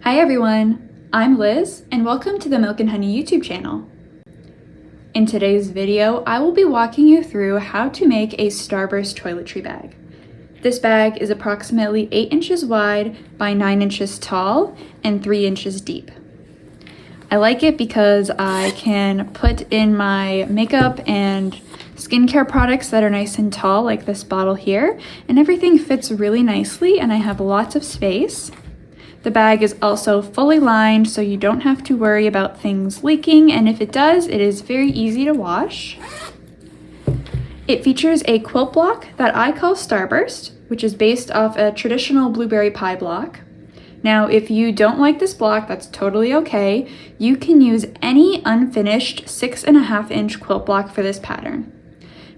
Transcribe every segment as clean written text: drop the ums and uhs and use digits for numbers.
Hi everyone, I'm Liz and welcome to the Milk and Honey YouTube channel. In today's video, I will be walking you through how to make a Starburst toiletry bag. This bag is approximately 8 inches wide by 9 inches tall and 3 inches deep. I like it because I can put in my makeup and skincare products that are nice and tall, like this bottle here, and everything fits really nicely and I have lots of space. The bag is also fully lined, so you don't have to worry about things leaking, and if it does, it is very easy to wash. It features a quilt block that I call Starburst, which is based off a traditional blueberry pie block. Now, if you don't like this block, that's totally okay. You can use any unfinished 6.5 inch quilt block for this pattern.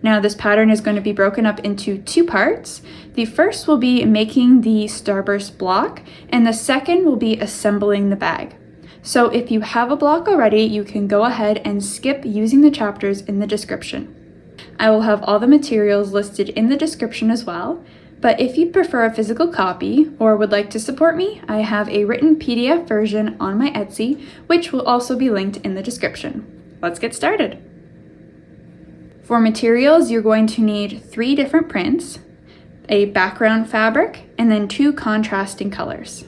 Now, this pattern is going to be broken up into 2 parts. The first will be making the Starburst block, and the second will be assembling the bag. So if you have a block already, you can go ahead and skip using the chapters in the description. I will have all the materials listed in the description as well, but if you prefer a physical copy or would like to support me, I have a written PDF version on my Etsy, which will also be linked in the description. Let's get started. For materials, you're going to need 3 different prints, a background fabric, and then 2 contrasting colors.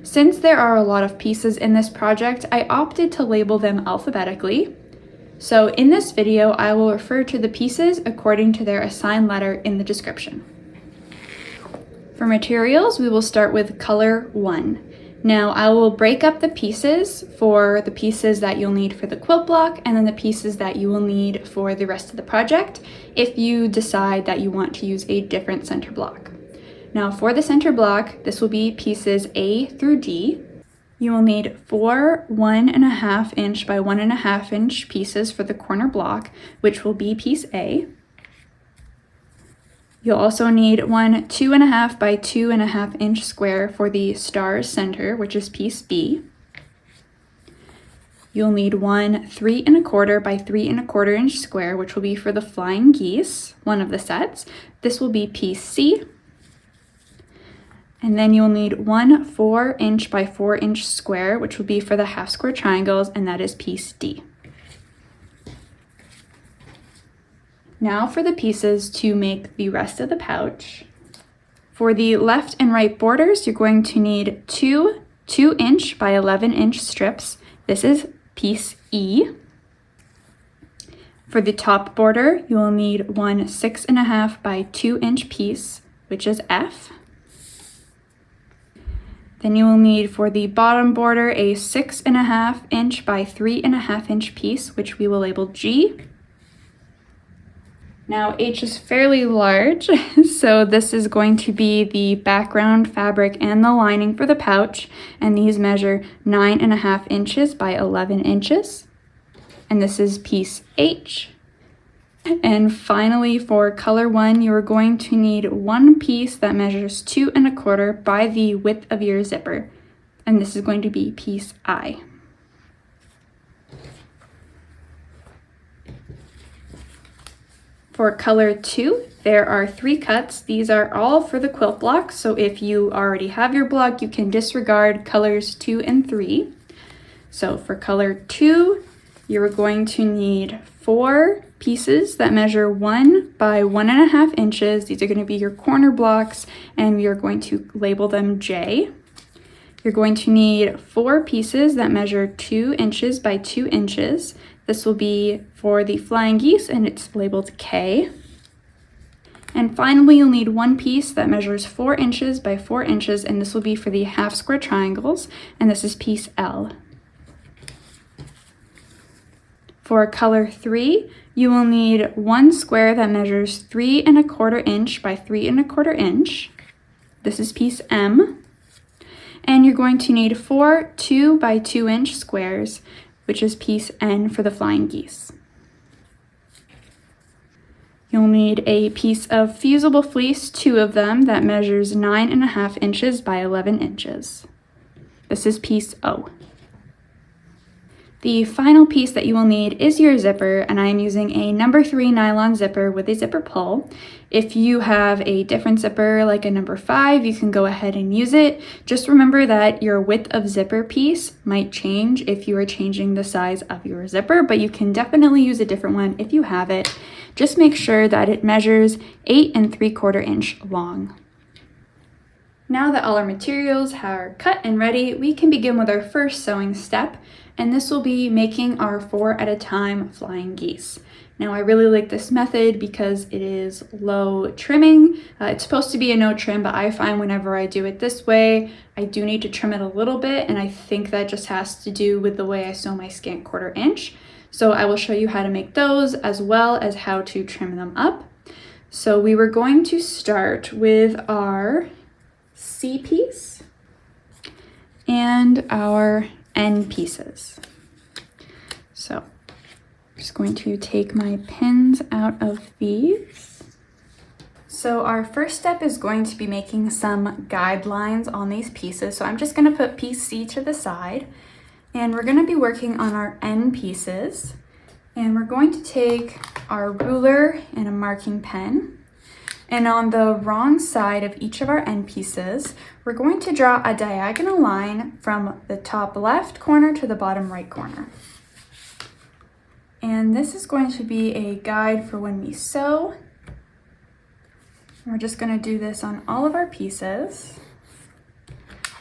Since there are a lot of pieces in this project, I opted to label them alphabetically. So in this video, I will refer to the pieces according to their assigned letter in the description. For materials, we will start with color 1. Now I will break up the pieces for the pieces that you'll need for the quilt block and then the pieces that you will need for the rest of the project if you decide that you want to use a different center block. Now for the center block, this will be pieces A through D. You will need 4 1.5 inch by 1.5 inch pieces for the corner block, which will be piece A. You'll also need 1 2.5 by 2.5 inch square for the star's center, which is piece B. You'll need 1 3.25 by 3.25 inch square, which will be for the flying geese, one of the sets. This will be piece C. And then you'll need 1 4 inch by 4 inch square, which will be for the half square triangles, and that is piece D. Now for the pieces to make the rest of the pouch. For the left and right borders, you're going to need 2 2 inch by 11 inch strips. This is piece E. For the top border, you will need 1 6.5 by 2 inch piece, which is F. Then you will need for the bottom border a 6.5 inch by 3.5 inch piece, which we will label G. Now H is fairly large, so this is going to be the background fabric and the lining for the pouch, and these measure 9.5 inches by 11 inches. And this is piece H. And finally, for color 1, you are going to need 1 piece that measures 2.25 by the width of your zipper, and this is going to be piece I. For color 2, there are 3 cuts. These are all for the quilt block, so if you already have your block, you can disregard colors 2 and 3. So for color 2, you're going to need 4 pieces that measure 1 by 1.5 inches. These are going to be your corner blocks, and we are going to label them J. You're going to need 4 pieces that measure 2 inches by 2 inches. This will be for the flying geese, and it's labeled K. And finally, you'll need 1 piece that measures 4 inches by 4 inches, and this will be for the half square triangles, and this is piece L. For color 3, you will need 1 square that measures 3.25 inch by 3.25 inch. This is piece M. And you're going to need 4 2 by 2 inch squares, which is piece N for the flying geese. You'll need a piece of fusible fleece, 2 of them, that measures 9.5 inches by 11 inches. This is piece O. The final piece that you will need is your zipper, and I am using a number 3 nylon zipper with a zipper pull. If you have a different zipper like a number 5, you can go ahead and use it. Just remember that your width of zipper piece might change if you are changing the size of your zipper, but you can definitely use a different one if you have it. Just make sure that it measures 8 3/4 inch long. Now that all our materials are cut and ready, we can begin with our first sewing step, and this will be making our 4 at a time flying geese. Now I really like this method because it is low trimming. It's supposed to be a no trim, but I find whenever I do it this way, I do need to trim it a little bit, and I think that just has to do with the way I sew my scant 1/4 inch. So I will show you how to make those as well as how to trim them up. So we were going to start with our C piece and our N pieces. So I'm just going to take my pins out of these. So our first step is going to be making some guidelines on these pieces. So I'm just going to put piece C to the side, and we're going to be working on our N pieces, and we're going to take our ruler and a marking pen. And on the wrong side of each of our end pieces, we're going to draw a diagonal line from the top left corner to the bottom right corner. And this is going to be a guide for when we sew. We're just going to do this on all of our pieces.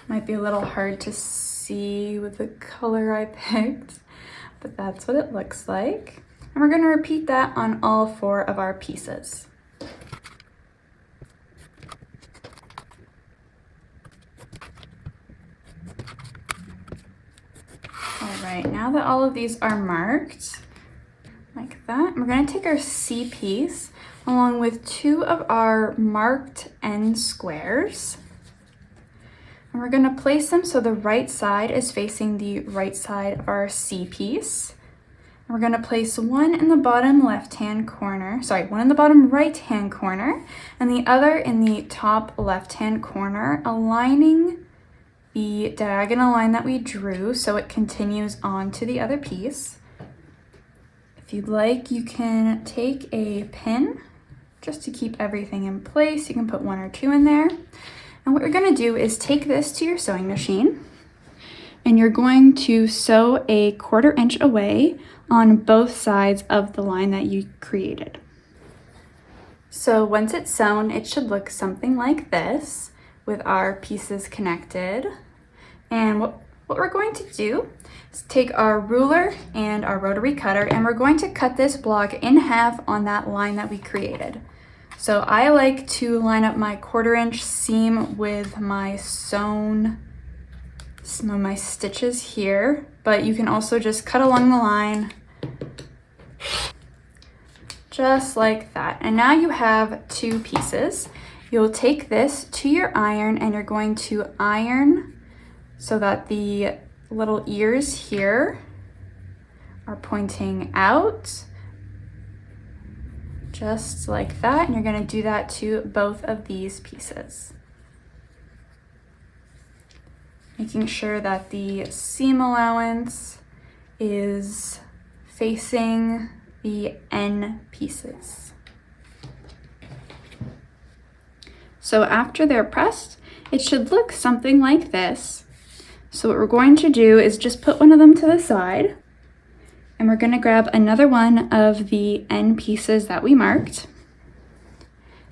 Might be a little hard to see with the color I picked, but that's what it looks like. And we're going to repeat that on all 4 of our pieces. Alright, now that all of these are marked, like that, we're going to take our C piece along with 2 of our marked end squares, and we're going to place them so the right side is facing the right side of our C piece. And we're going to place one in the bottom left-hand corner, one in the bottom right-hand corner, and the other in the top left-hand corner, aligning the diagonal line that we drew so it continues on to the other piece. If you'd like, you can take a pin just to keep everything in place. You can put 1 or 2 in there. And what you're going to do is take this to your sewing machine, and you're going to sew a 1/4 inch away on both sides of the line that you created. So once it's sewn, it should look something like this, with our pieces connected. And what we're going to do is take our ruler and our rotary cutter, and we're going to cut this block in half on that line that we created. So I like to line up my 1/4 inch seam with my sewn, some of my stitches here, but you can also just cut along the line just like that. And now you have 2 pieces. You'll take this to your iron, and you're going to iron so that the little ears here are pointing out, just like that. And you're going to do that to both of these pieces, making sure that the seam allowance is facing the N pieces. So after they're pressed, it should look something like this. So what we're going to do is just put one of them to the side, and we're going to grab another one of the N pieces that we marked.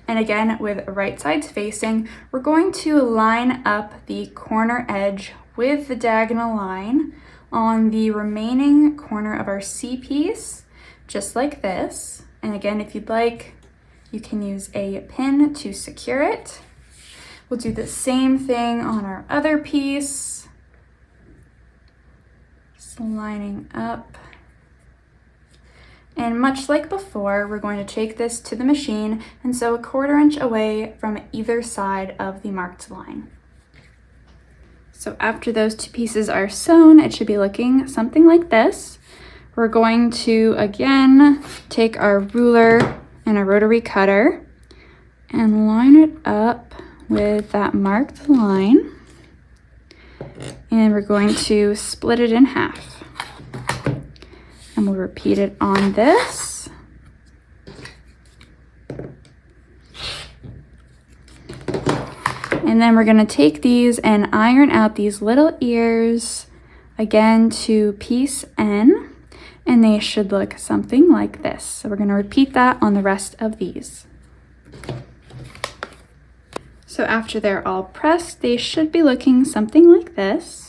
And again, with right sides facing, we're going to line up the corner edge with the diagonal line on the remaining corner of our C piece, just like this. And again, if you'd like, you can use a pin to secure it. We'll do the same thing on our other piece. Just lining up. And much like before, we're going to take this to the machine and sew a 1/4 inch away from either side of the marked line. So after those 2 pieces are sewn, it should be looking something like this. We're going to, again, take our ruler and a rotary cutter and line it up with that marked line. And we're going to split it in half. And we'll repeat it on this. And then we're gonna take these and iron out these little ears again to piece N, and they should look something like this. So we're gonna repeat that on the rest of these. So after they're all pressed, they should be looking something like this.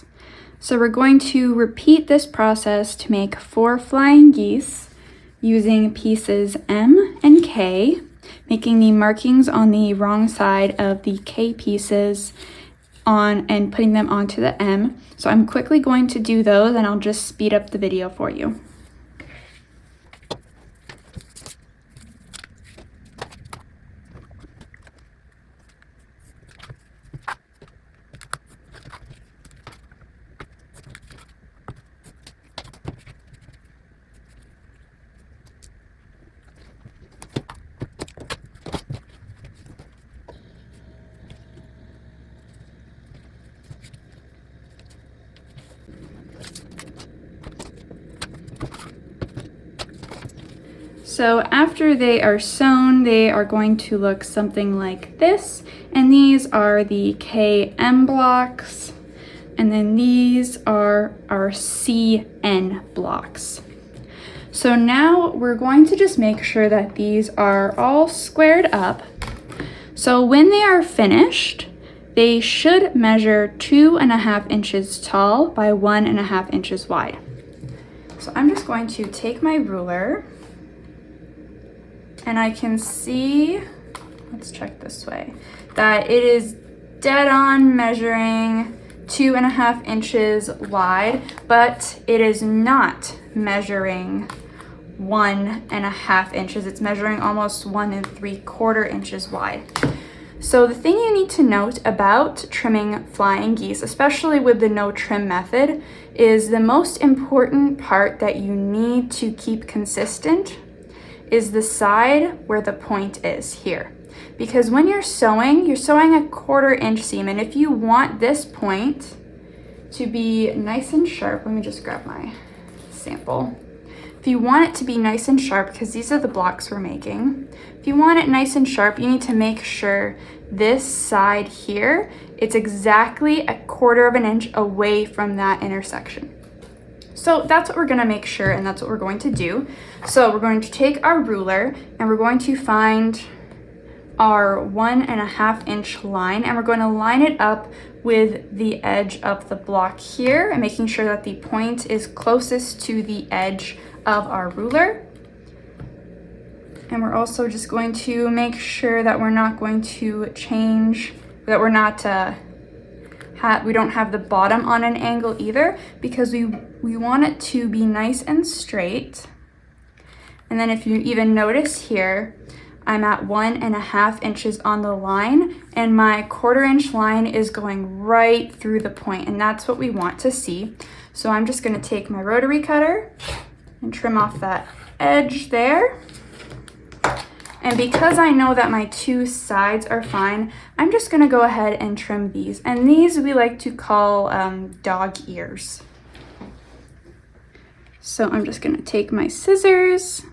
So we're going to repeat this process to make 4 flying geese using pieces M and K, making the markings on the wrong side of the K pieces on and putting them onto the M. So I'm quickly going to do those and I'll just speed up the video for you. So after they are sewn, they are going to look something like this. And these are the KM blocks. And then these are our CN blocks. So now we're going to just make sure that these are all squared up. So when they are finished, they should measure 2.5 inches tall by 1.5 inches wide. So I'm just going to take my ruler, and I can see, let's check this way, that it is dead on measuring 2.5 inches wide, but it is not measuring 1.5 inches. It's measuring almost 1 3/4 inches wide. So the thing you need to note about trimming flying geese, especially with the no trim method, is the most important part that you need to keep consistent is the side where the point is here. Because when you're sewing a 1/4 inch seam, and if you want this point to be nice and sharp, let me just grab my sample. If you want it to be nice and sharp, because these are the blocks we're making, if you want it nice and sharp, you need to make sure this side here, it's exactly 1/4 inch away from that intersection. So that's what we're gonna make sure, and that's what we're going to do. So we're going to take our ruler and we're going to find our 1.5 inch line, and we're going to line it up with the edge of the block here and making sure that the point is closest to the edge of our ruler. And we're also just going to make sure that we're not going to change, that we're not we don't have the bottom on an angle either, because we want it to be nice and straight. And then if you even notice here, I'm at 1.5 inches on the line, and my 1/4 inch line is going right through the point, and that's what we want to see. So I'm just gonna take my rotary cutter and trim off that edge there. And because I know that my 2 sides are fine, I'm just gonna go ahead and trim these. And these we like to call dog ears. So I'm just gonna take my scissors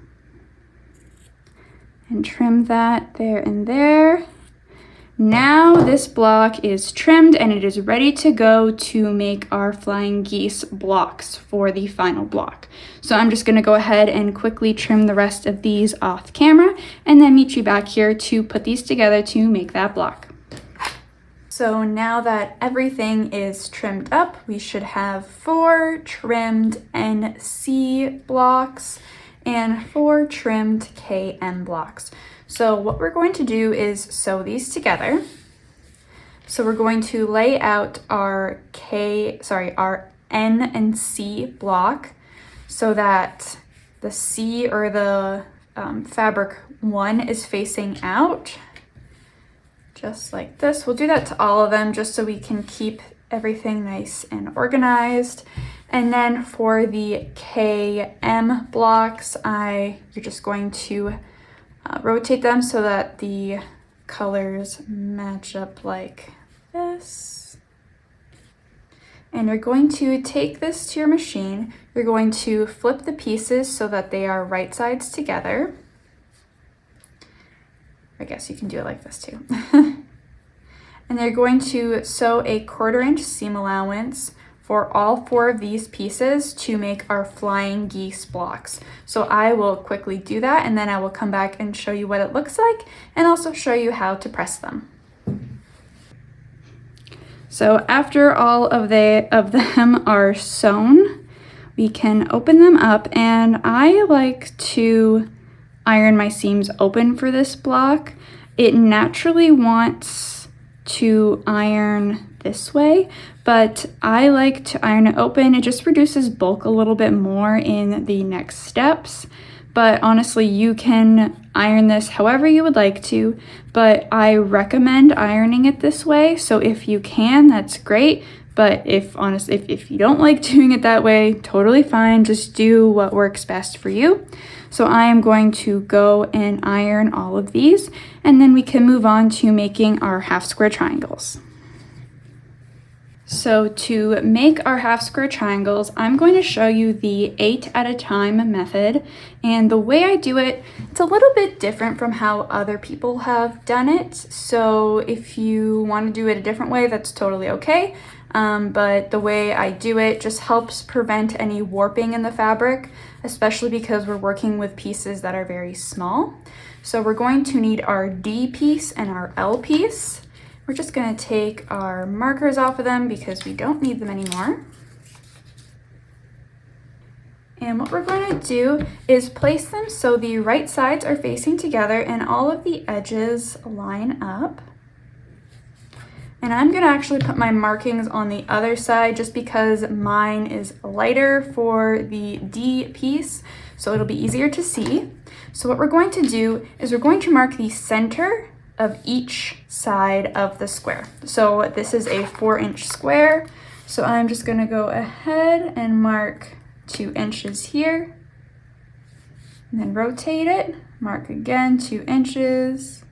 and trim that there and there. Now this block is trimmed and it is ready to go to make our flying geese blocks for the final block. So I'm just gonna go ahead and quickly trim the rest of these off camera and then meet you back here to put these together to make that block. So now that everything is trimmed up, we should have 4 trimmed NC blocks and 4 trimmed KM blocks. So what we're going to do is sew these together. So we're going to lay out our our N and C block so that the C, or the fabric 1, is facing out, just like this. We'll do that to all of them just so we can keep everything nice and organized. And then for the KM blocks, you're just going to rotate them so that the colors match up like this. And you're going to take this to your machine. You're going to flip the pieces so that they are right sides together. I guess you can do it like this too. And they're going to sew a 1/4 inch seam allowance for all 4 of these pieces to make our flying geese blocks. So I will quickly do that, and then I will come back and show you what it looks like and also show you how to press them. So after all of them are sewn, we can open them up, and I like to iron my seams open for this block. It naturally wants to iron this way, but I like to iron it open. It just reduces bulk a little bit more in the next steps. But honestly, you can iron this however you would like to, but I recommend ironing it this way. So if you can, that's great. But if you don't like doing it that way, totally fine. Just do what works best for you. So I am going to go and iron all of these, and then we can move on to making our half square triangles. So to make our half square triangles, I'm going to show you the 8 at a time method. And the way I do it, it's a little bit different from how other people have done it. So if you want to do it a different way, that's totally okay. But the way I do it just helps prevent any warping in the fabric, especially because we're working with pieces that are very small. So we're going to need our D piece and our L piece. We're just going to take our markers off of them because we don't need them anymore. And what we're going to do is place them so the right sides are facing together and all of the edges line up. And I'm going to actually put my markings on the other side just because mine is lighter for the D piece, so it'll be easier to see. So what we're going to do is we're going to mark the center of each side of the square. So this is a 4-inch square, so I'm just going to go ahead and mark 2 inches here, and then rotate it, mark again 2 inches.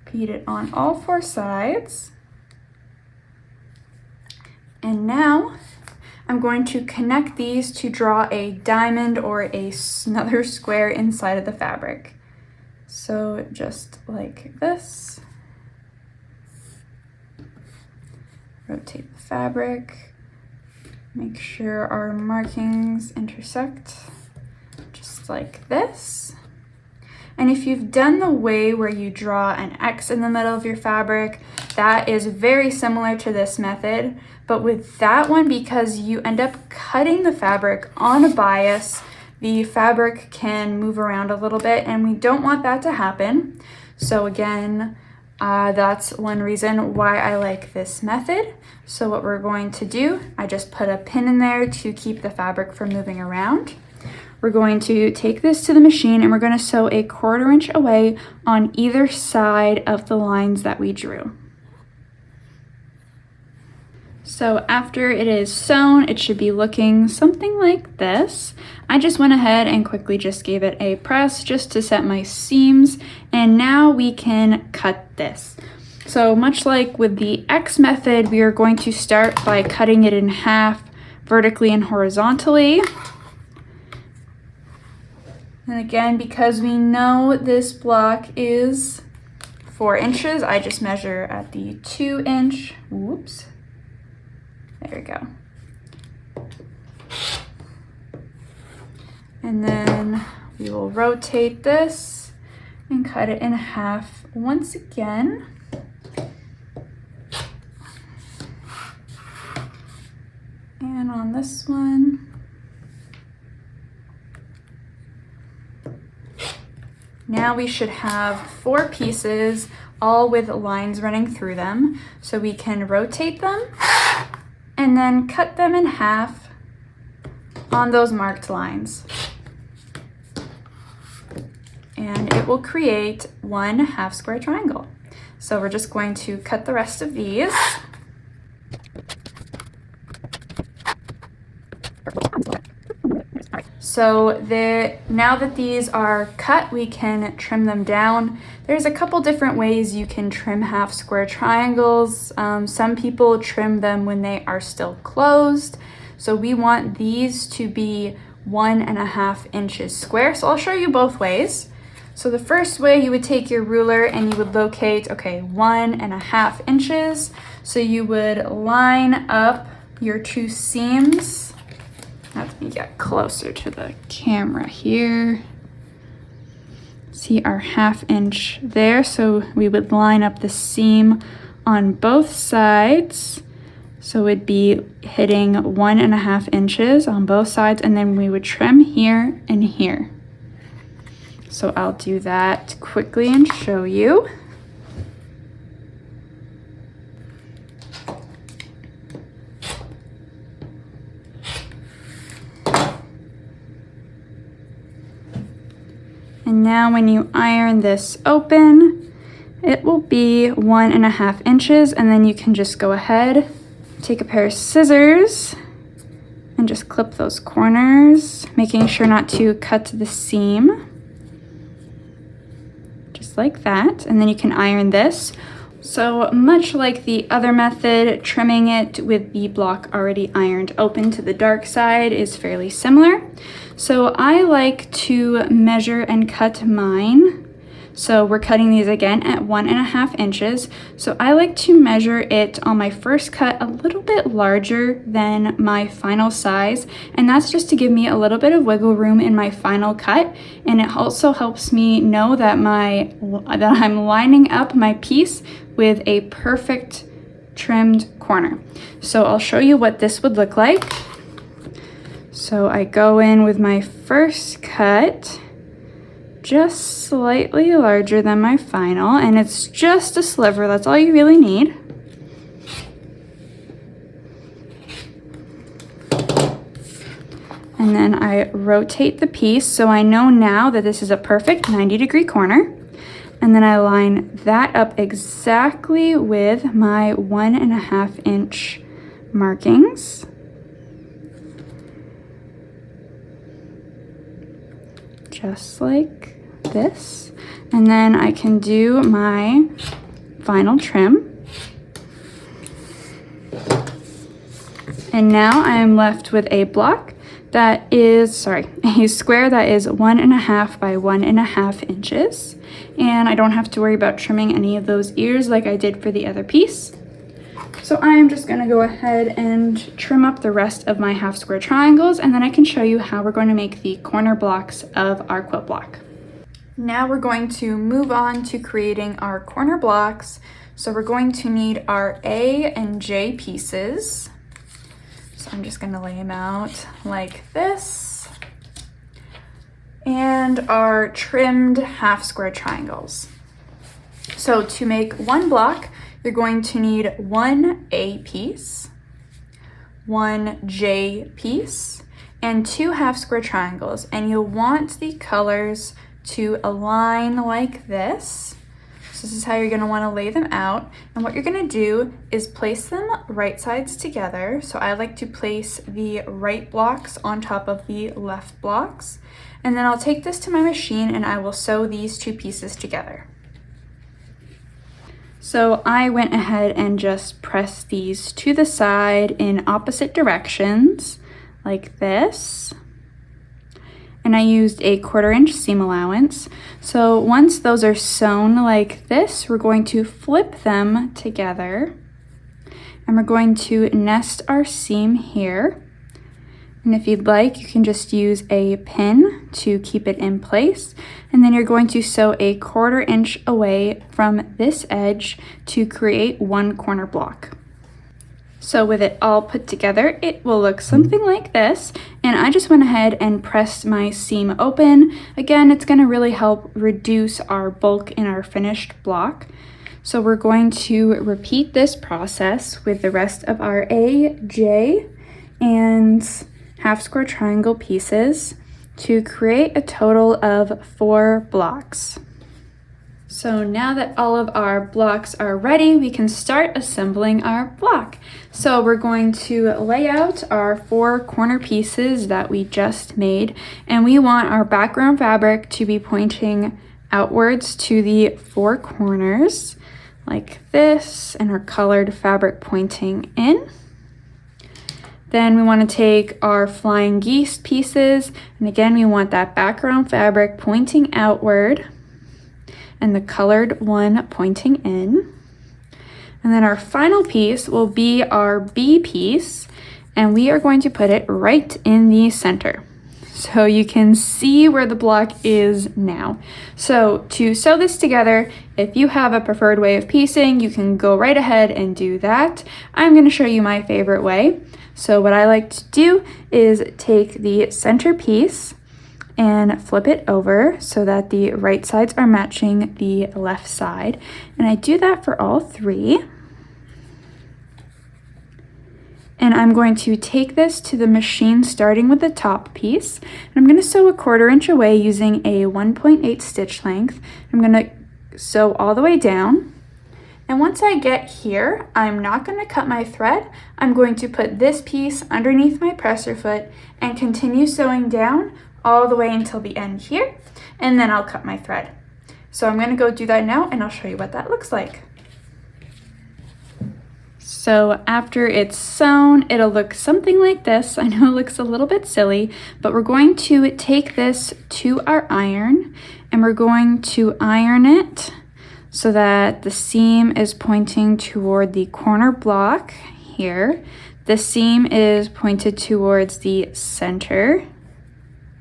Repeat it on all 4 sides. And now I'm going to connect these to draw a diamond or another square inside of the fabric. So just like this. Rotate the fabric. Make sure our markings intersect just like this. And if you've done the way where you draw an X in the middle of your fabric, that is very similar to this method. But with that one, because you end up cutting the fabric on a bias, the fabric can move around a little bit, and we don't want that to happen. So again, that's one reason why I like this method. So what we're going to do, I just put a pin in there to keep the fabric from moving around. We're going to take this to the machine and we're going to sew a 1/4 inch away on either side of the lines that we drew. So after it is sewn, it should be looking something like this. I just went ahead and quickly just gave it a press just to set my seams, and now we can cut this. So much like with the X method, we are going to start by cutting it in half vertically and horizontally. And again, because we know this block is 4 inches, I just measure at the 2-inch, whoops, there we go. And then we will rotate this and cut it in half once again. And on this one, now we should have 4 pieces, all with lines running through them. So we can rotate them and then cut them in half on those marked lines. And it will create one half square triangle. So we're just going to cut the rest of these. So now that these are cut, we can trim them down. There's a couple different ways you can trim half square triangles. Some people trim them when they are still closed. So we want these to be 1.5 inches square. So I'll show you both ways. So the first way, you would take your ruler and you would locate, okay, 1.5 inches. So you would line up your two seams. Let me get closer to the camera here. See our 1/2 inch there. So we would line up the seam on both sides. So it'd be hitting 1.5 inches on both sides, and then we would trim here and here. So I'll do that quickly and show you. And now when you iron this open, it will be 1.5 inches, and then you can just go ahead, take a pair of scissors and just clip those corners, making sure not to cut the seam. Just like that, and then you can iron this. So much like the other method, trimming it with the block already ironed open to the dark side is fairly similar. So I like to measure and cut mine. So we're cutting these again at 1.5 inches. So I like to measure it on my first cut a little bit larger than my final size. And that's just to give me a little bit of wiggle room in my final cut. And it also helps me know that I'm lining up my piece with a perfect trimmed corner. So I'll show you what this would look like. So I go in with my first cut, just slightly larger than my final, and it's just a sliver. That's all you really need. And then I rotate the piece, so I know now that this is a perfect 90-degree corner. And then I line that up exactly with my 1.5 inch markings. Just like this. And then I can do my final trim. And now I am left with a block that is, a square that is 1.5 by 1.5 inches. And I don't have to worry about trimming any of those ears like I did for the other piece. So I'm just gonna go ahead and trim up the rest of my half square triangles, and then I can show you how we're going to make the corner blocks of our quilt block. Now we're going to move on to creating our corner blocks. So we're going to need our A and J pieces. So I'm just gonna lay them out like this. And our trimmed half square triangles. So to make one block, you're going to need one A piece, one J piece, and 2 half square triangles. And you'll want the colors to align like this. So this is how you're gonna wanna lay them out. And what you're gonna do is place them right sides together. So I like to place the right blocks on top of the left blocks. And then I'll take this to my machine and I will sew these 2 pieces together. So I went ahead and just pressed these to the side in opposite directions, like this. And I used a 1/4 inch seam allowance. So once those are sewn like this, we're going to flip them together. And we're going to nest our seam here. And if you'd like, you can just use a pin to keep it in place. And then you're going to sew a 1/4 inch away from this edge to create one corner block. So with it all put together, it will look something like this. And I just went ahead and pressed my seam open. Again, it's gonna really help reduce our bulk in our finished block. So we're going to repeat this process with the rest of our A, J, and half square triangle pieces to create a total of 4 blocks. So now that all of our blocks are ready, we can start assembling our block. So we're going to lay out our 4 corner pieces that we just made, and we want our background fabric to be pointing outwards to the 4 corners like this, and our colored fabric pointing in. Then we want to take our flying geese pieces, and again we want that background fabric pointing outward and the colored one pointing in. And then our final piece will be our bee piece, and we are going to put it right in the center. So you can see where the block is now. So to sew this together, if you have a preferred way of piecing, you can go right ahead and do that. I'm going to show you my favorite way. So what I like to do is take the center piece and flip it over so that the right sides are matching the left side. And I do that for all 3. And I'm going to take this to the machine starting with the top piece. And I'm going to sew a 1/4 inch away using a 1.8 stitch length. I'm going to sew all the way down. And once I get here, I'm not going to cut my thread. I'm going to put this piece underneath my presser foot and continue sewing down all the way until the end here, and then I'll cut my thread. So I'm going to go do that now, and I'll show you what that looks like. So after it's sewn, it'll look something like this. I know it looks a little bit silly, but we're going to take this to our iron, and we're going to iron it so that the seam is pointing toward the corner block here. The seam is pointed towards the center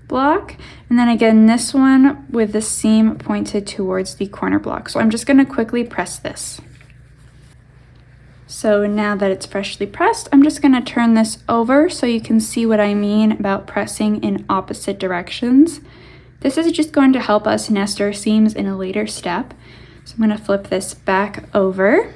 block, and then again this one with the seam pointed towards the corner block. So I'm just going to quickly press this. So now that it's freshly pressed, I'm just going to turn this over so you can see what I mean about pressing in opposite directions. This is just going to help us nest our seams in a later step. So I'm going to flip this back over.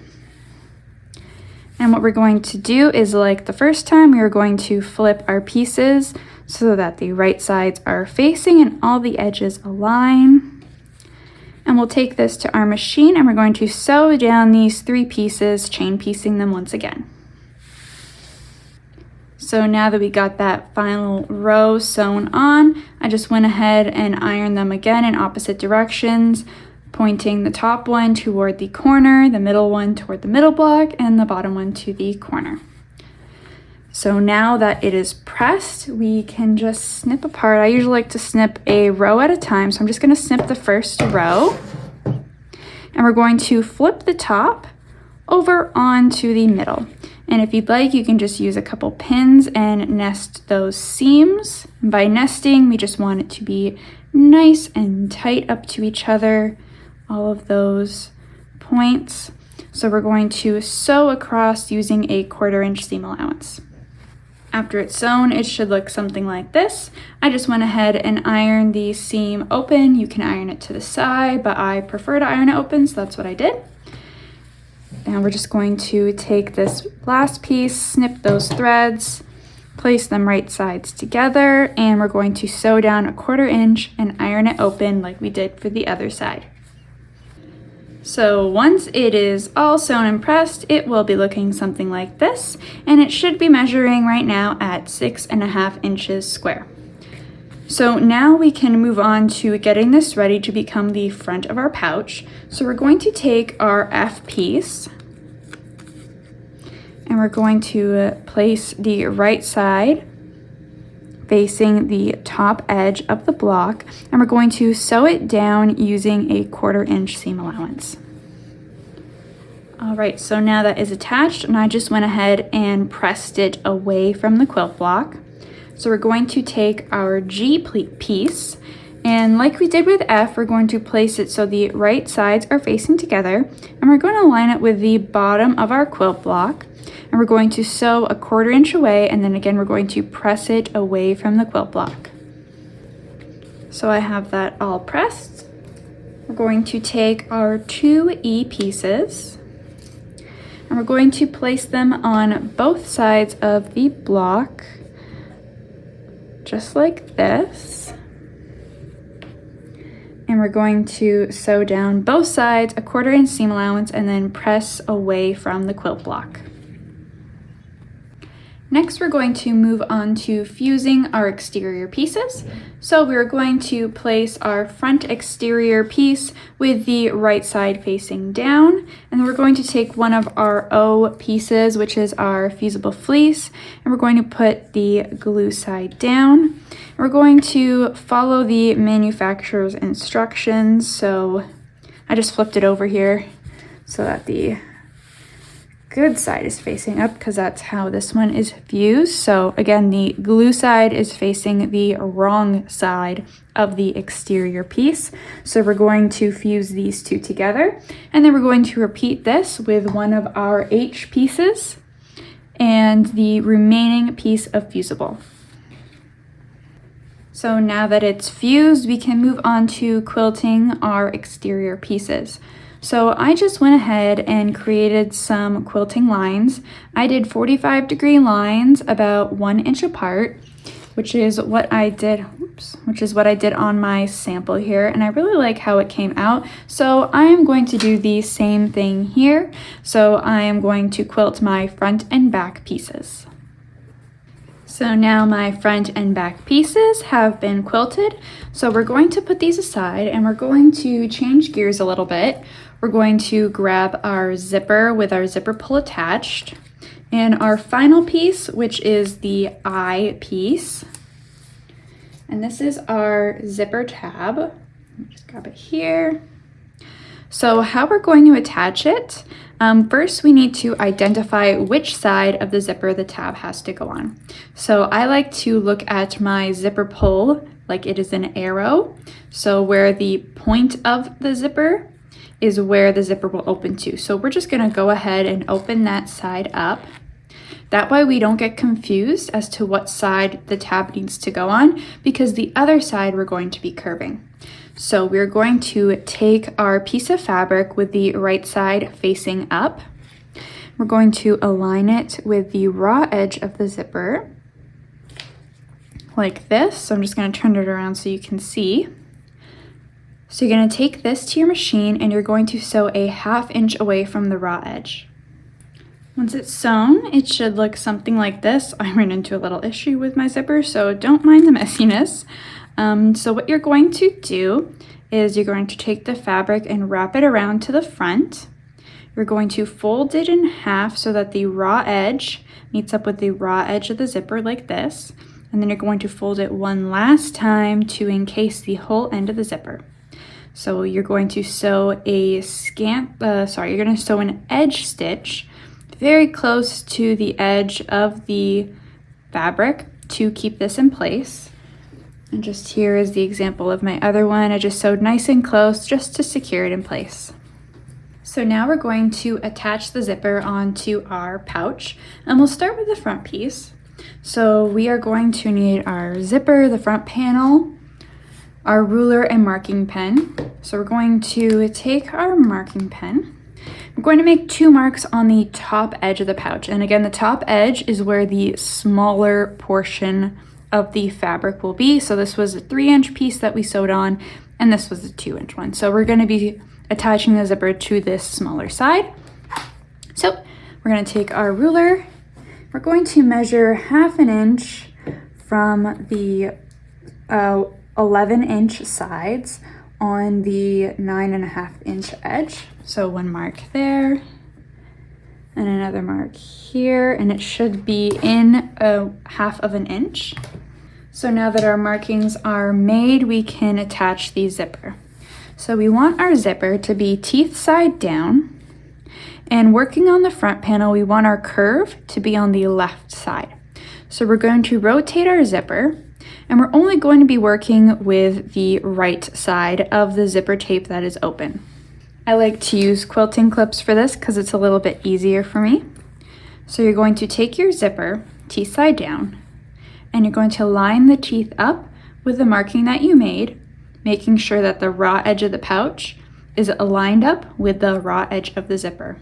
And what we're going to do is, like the first time, we are going to flip our pieces so that the right sides are facing and all the edges align. And we'll take this to our machine, and we're going to sew down these 3 pieces, chain piecing them once again. So now that we got that final row sewn on, I just went ahead and ironed them again in opposite directions, pointing the top one toward the corner, the middle one toward the middle block, and the bottom one to the corner. So now that it is pressed, we can just snip apart. I usually like to snip a row at a time, so I'm just going to snip the first row. And we're going to flip the top over onto the middle. And if you'd like, you can just use a couple pins and nest those seams. And by nesting, we just want it to be nice and tight up to each other, all of those points. So we're going to sew across using a 1/4 inch seam allowance. After it's sewn, it should look something like this. I just went ahead and ironed the seam open. You can iron it to the side, but I prefer to iron it open, so that's what I did. And we're just going to take this last piece, snip those threads, place them right sides together, and we're going to sew down a 1/4 inch and iron it open like we did for the other side. So once it is all sewn and pressed, it will be looking something like this, and it should be measuring right now at 6.5 inches square. So now we can move on to getting this ready to become the front of our pouch. So we're going to take our F piece, and we're going to place the right side facing the top edge of the block, and we're going to sew it down using a 1/4 inch seam allowance. All right, so now that is attached, and I just went ahead and pressed it away from the quilt block. So we're going to take our G piece, and like we did with F, we're going to place it so the right sides are facing together, and we're going to line it with the bottom of our quilt block. And we're going to sew a 1/4 inch away, and then again we're going to press it away from the quilt block. So I have that all pressed. We're going to take our 2 E pieces, and we're going to place them on both sides of the block, just like this. And And we're going to sew down both sides, a 1/4 inch seam allowance, and then press away from the quilt block. Next, we're going to move on to fusing our exterior pieces. So we're going to place our front exterior piece with the right side facing down, and then we're going to take one of our O pieces, which is our fusible fleece, and we're going to put the glue side down. We're going to follow the manufacturer's instructions. So I just flipped it over here so that the good side is facing up, because that's how this one is fused. So again, the glue side is facing the wrong side of the exterior piece. So we're going to fuse these two together, and then we're going to repeat this with one of our H pieces and the remaining piece of fusible. So now that it's fused, we can move on to quilting our exterior pieces. So I just went ahead and created some quilting lines. I did 45-degree lines about 1 inch apart, which is what I did on my sample here, and I really like how it came out. So I am going to do the same thing here. So I am going to quilt my front and back pieces. So now my front and back pieces have been quilted. So we're going to put these aside, and we're going to change gears a little bit. We're going to grab our zipper with our zipper pull attached, and our final piece, which is the I piece. And this is our zipper tab. Let me just grab it here. So how we're going to attach it, first we need to identify which side of the zipper the tab has to go on. So I like to look at my zipper pull like it is an arrow. So where the point of the zipper is where the zipper will open to. So we're just gonna go ahead and open that side up. That way we don't get confused as to what side the tab needs to go on, because the other side we're going to be curving. So we're going to take our piece of fabric with the right side facing up. We're going to align it with the raw edge of the zipper like this. So I'm just going to turn it around so you can see. So you're going to take this to your machine, and you're going to sew a 1/2 inch away from the raw edge. Once it's sewn, it should look something like this. I ran into a little issue with my zipper, so don't mind the messiness. So what you're going to do is you're going to take the fabric and wrap it around to the front. You're going to fold it in half so that the raw edge meets up with the raw edge of the zipper like this. And then you're going to fold it one last time to encase the whole end of the zipper. So you're going to sew you're going to sew an edge stitch very close to the edge of the fabric to keep this in place. And just here is the example of my other one. I just sewed nice and close just to secure it in place. So now we're going to attach the zipper onto our pouch, and we'll start with the front piece. So we are going to need our zipper, the front panel, our ruler and marking pen. So we're going to take our marking pen. We're going to make 2 marks on the top edge of the pouch. And again, the top edge is where the smaller portion of the fabric will be. So this was a 3-inch piece that we sewed on, and this was a 2-inch one. So we're going to be attaching the zipper to this smaller side. So we're going to take our ruler. We're going to measure 1/2 inch from the 11-inch sides on the 9.5-inch edge. So 1 mark there and another mark here, and it should be in 1/2 inch. So now that our markings are made, we can attach the zipper. So we want our zipper to be teeth side down, and working on the front panel, we want our curve to be on the left side. So we're going to rotate our zipper, and we're only going to be working with the right side of the zipper tape that is open. I like to use quilting clips for this because it's a little bit easier for me. So you're going to take your zipper, teeth side down, and you're going to line the teeth up with the marking that you made, making sure that the raw edge of the pouch is aligned up with the raw edge of the zipper.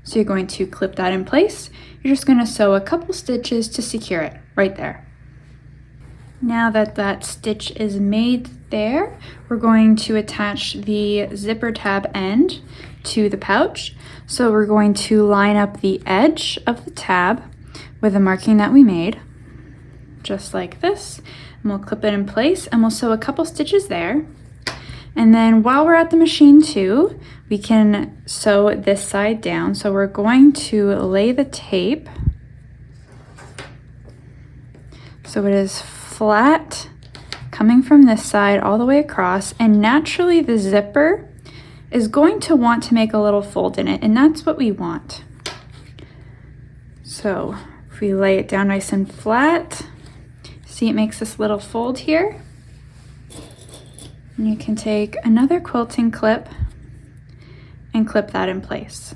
So you're going to clip that in place. You're just going to sew a couple stitches to secure it right there. Now that that stitch is made there, we're going to attach the zipper tab end to the pouch. So we're going to line up the edge of the tab with the marking that we made, just like this. And we'll clip it in place and we'll sew a couple stitches there. And then while we're at the machine too, we can sew this side down. So we're going to lay the tape so it is flat coming from this side all the way across, and naturally the zipper is going to want to make a little fold in it, and that's what we want. So if we lay it down nice and flat, see it makes this little fold here. And you can take another quilting clip and clip that in place.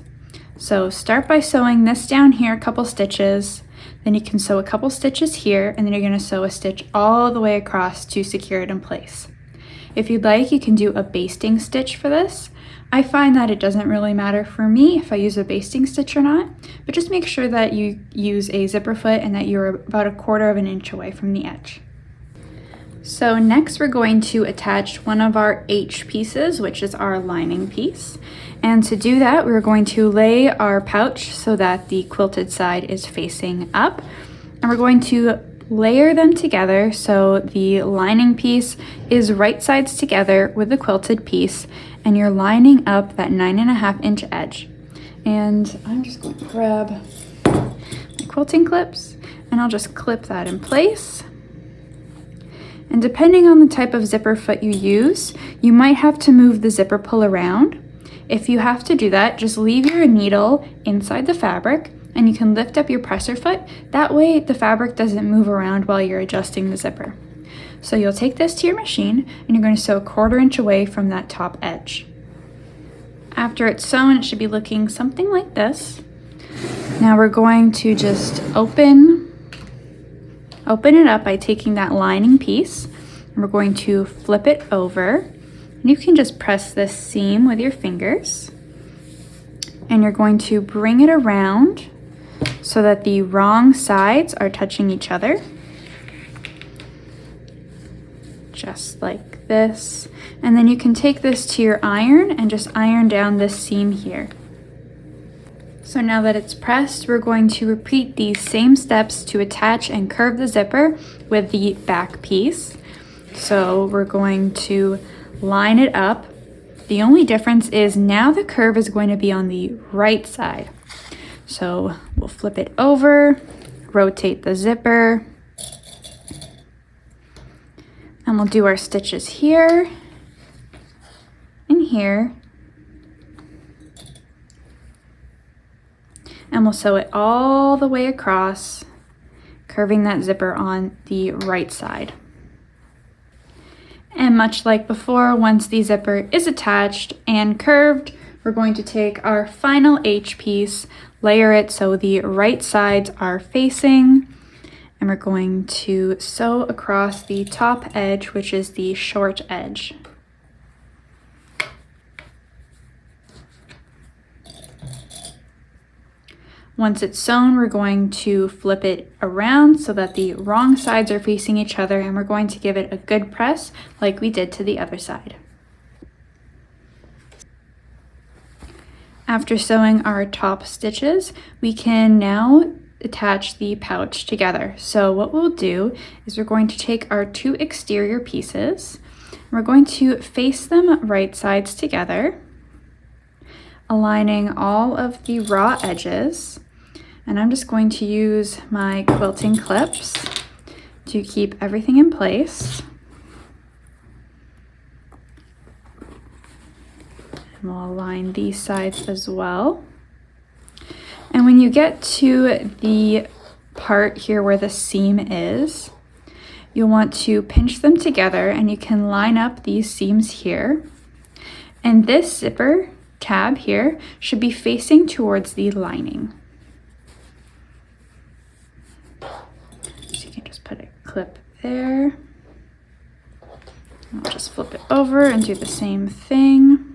So start by sewing this down here a couple stitches, then you can sew a couple stitches here, and then you're going to sew a stitch all the way across to secure it in place. If you'd like, you can do a basting stitch for this. I find that it doesn't really matter for me if I use a basting stitch or not, but just make sure that you use a zipper foot and that you're about 1/4 of an inch away from the edge. So next we're going to attach one of our H pieces, which is our lining piece. And to do that, we're going to lay our pouch so that the quilted side is facing up. And we're going to layer them together so the lining piece is right sides together with the quilted piece, and you're lining up that 9.5 inch edge. And I'm just going to grab my quilting clips and I'll just clip that in place. And depending on the type of zipper foot you use, you might have to move the zipper pull around. If you have to do that, just leave your needle inside the fabric and you can lift up your presser foot. That way the fabric doesn't move around while you're adjusting the zipper. So you'll take this to your machine and you're going to sew 1/4 inch away from that top edge. After it's sewn, it should be looking something like this. Now we're going to just open it up by taking that lining piece, and we're going to flip it over. And you can just press this seam with your fingers, and you're going to bring it around so that the wrong sides are touching each other, just like this. And then you can take this to your iron and just iron down this seam here. So now that it's pressed, we're going to repeat these same steps to attach and curve the zipper with the back piece. So we're going to line it up. The only difference is now the curve is going to be on the right side. So we'll flip it over, rotate the zipper, and we'll do our stitches here and here. And we'll sew it all the way across, curving that zipper on the right side. And much like before, once the zipper is attached and curved, we're going to take our final H piece, layer it so the right sides are facing, and we're going to sew across the top edge, which is the short edge. Once it's sewn, we're going to flip it around so that the wrong sides are facing each other, and we're going to give it a good press like we did to the other side. After sewing our top stitches, we can now attach the pouch together. So what we'll do is we're going to take our 2 exterior pieces, and we're going to face them right sides together, aligning all of the raw edges. And I'm just going to use my quilting clips to keep everything in place. And we'll align these sides as well. And when you get to the part here where the seam is, you'll want to pinch them together, and you can line up these seams here. And this zipper tab here should be facing towards the lining. So you can just put a clip there. I'll just flip it over and do the same thing.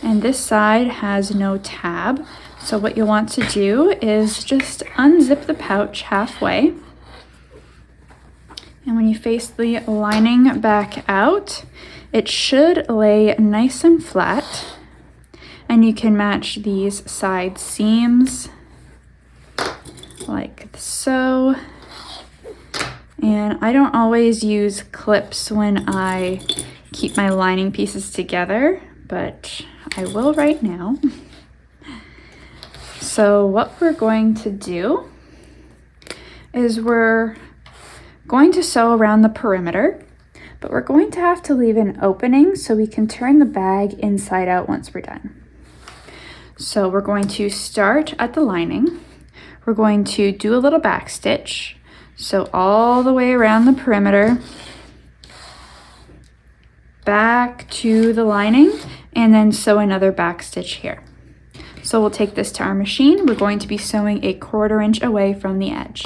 And this side has no tab. So what you'll want to do is just unzip the pouch halfway. And when you face the lining back out, it should lay nice and flat. And you can match these side seams like so. And I don't always use clips when I keep my lining pieces together, but I will right now. So what we're going to do is we're going to sew around the perimeter, but we're going to have to leave an opening so we can turn the bag inside out once we're done. So we're going to start at the lining. We're going to do a little back stitch. So all the way around the perimeter, back to the lining, and then sew another back stitch here. So we'll take this to our machine. We're going to be sewing 1/4 inch away from the edge.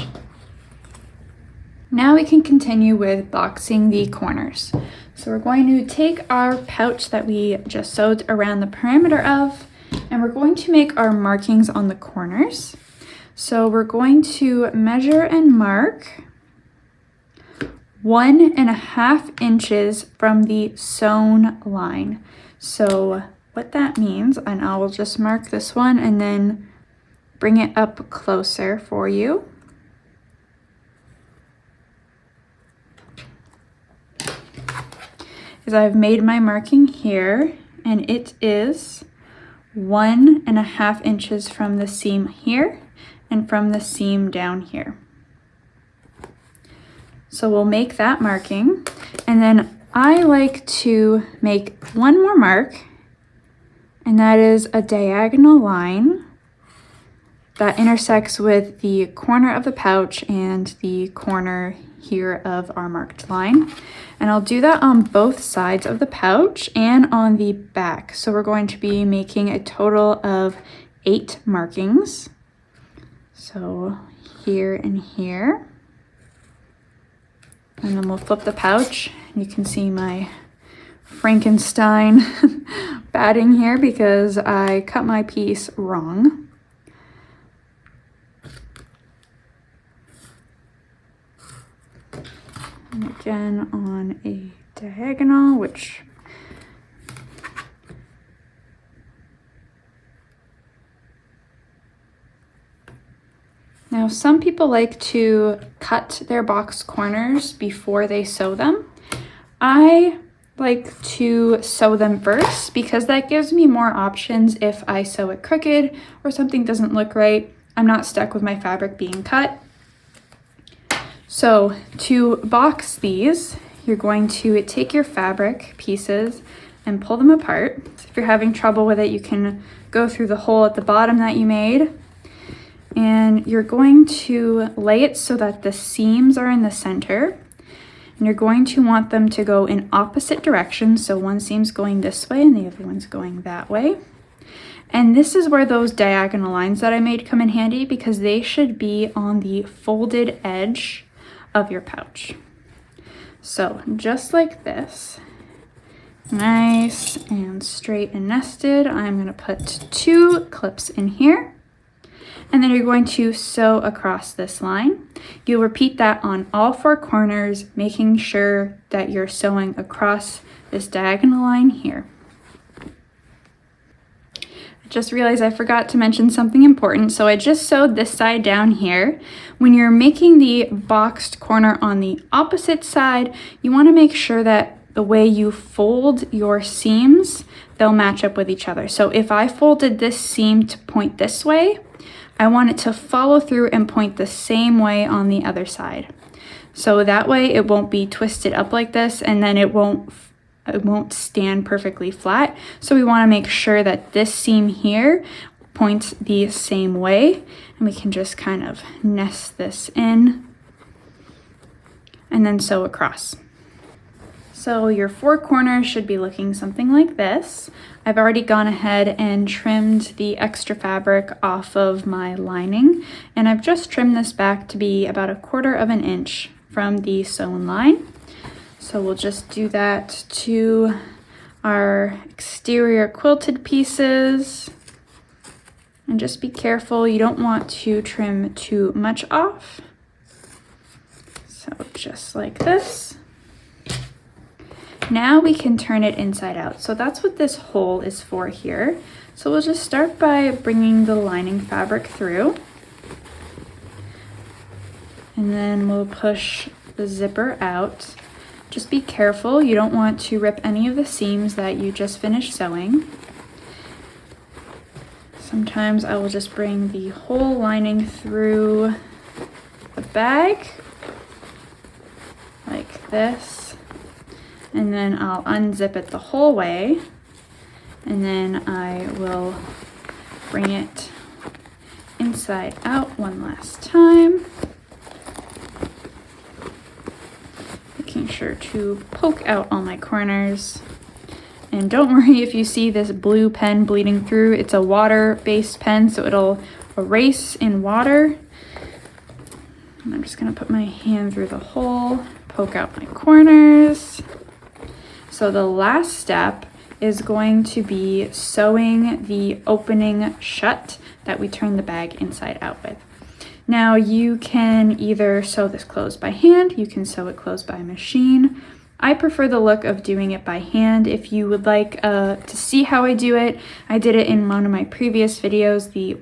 Now we can continue with boxing the corners. So we're going to take our pouch that we just sewed around the perimeter of, and we're going to make our markings on the corners. So we're going to measure and mark 1.5 inches from the sewn line. So what that means, and I will just mark this one and then bring it up closer for you. Is I've made my marking here, and it is 1.5 inches from the seam here and from the seam down here. So we'll make that marking, and then I like to make one more mark, and that is a diagonal line that intersects with the corner of the pouch and the corner here of our marked line. And I'll do that on both sides of the pouch and on the back. So we're going to be making a total of 8 markings. So here and here. And then we'll flip the pouch. You can see my Frankenstein batting here because I cut my piece wrong. And again on a diagonal, which now some people like to cut their box corners before they sew them. I like to sew them first because that gives me more options if I sew it crooked or something doesn't look right. I'm not stuck with my fabric being cut. So to box these, you're going to take your fabric pieces and pull them apart. If you're having trouble with it, you can go through the hole at the bottom that you made. And you're going to lay it so that the seams are in the center. And you're going to want them to go in opposite directions. So one seam's going this way and the other one's going that way. And this is where those diagonal lines that I made come in handy because they should be on the folded edge of your pouch. So just like this, nice and straight and nested, I'm going to put 2 clips in here. And then you're going to sew across this line. You'll repeat that on all 4 corners, making sure that you're sewing across this diagonal line here. I just realized I forgot to mention something important. So I just sewed this side down here. When you're making the boxed corner on the opposite side, you want to make sure that the way you fold your seams, they'll match up with each other. So if I folded this seam to point this way, I want it to follow through and point the same way on the other side. So that way it won't be twisted up like this and then it won't stand perfectly flat. So we want to make sure that this seam here points the same way, and we can just kind of nest this in and then sew across. So your 4 corners should be looking something like this. I've already gone ahead and trimmed the extra fabric off of my lining, and I've just trimmed this back to be about 1/4 inch from the sewn line. So we'll just do that to our exterior quilted pieces. And just be careful, you don't want to trim too much off. So just like this. Now we can turn it inside out. So that's what this hole is for here. So we'll just start by bringing the lining fabric through. And then we'll push the zipper out. Just be careful, you don't want to rip any of the seams that you just finished sewing. Sometimes I will just bring the whole lining through the bag, like this. And then I'll unzip it the whole way. And then I will bring it inside out one last time. Making sure to poke out all my corners. And don't worry if you see this blue pen bleeding through. It's a water-based pen, so it'll erase in water. And I'm just gonna put my hand through the hole, poke out my corners. So the last step is going to be sewing the opening shut that we turn the bag inside out with. Now you can either sew this closed by hand, you can sew it closed by machine. I prefer the look of doing it by hand. If you would like to see how I do it, I did it in one of my previous videos, the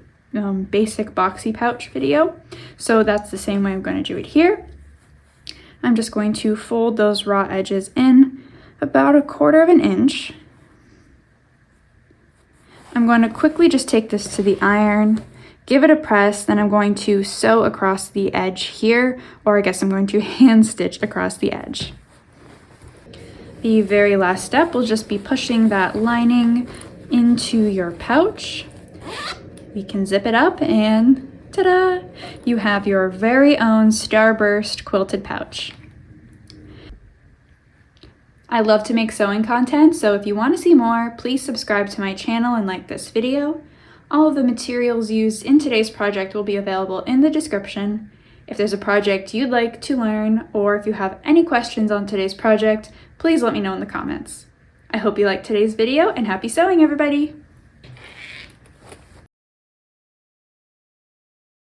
basic boxy pouch video. So that's the same way I'm going to do it here. I'm just going to fold those raw edges in about 1/4 inch. I'm going to quickly just take this to the iron, give it a press, then I'm going to sew across the edge here, or I guess I'm going to hand stitch across the edge. The very last step will just be pushing that lining into your pouch. We can zip it up and ta-da! You have your very own Starburst quilted pouch. I love to make sewing content, so if you want to see more, please subscribe to my channel and like this video. All of the materials used in today's project will be available in the description. If there's a project you'd like to learn, or if you have any questions on today's project, please let me know in the comments. I hope you liked today's video, and happy sewing, everybody!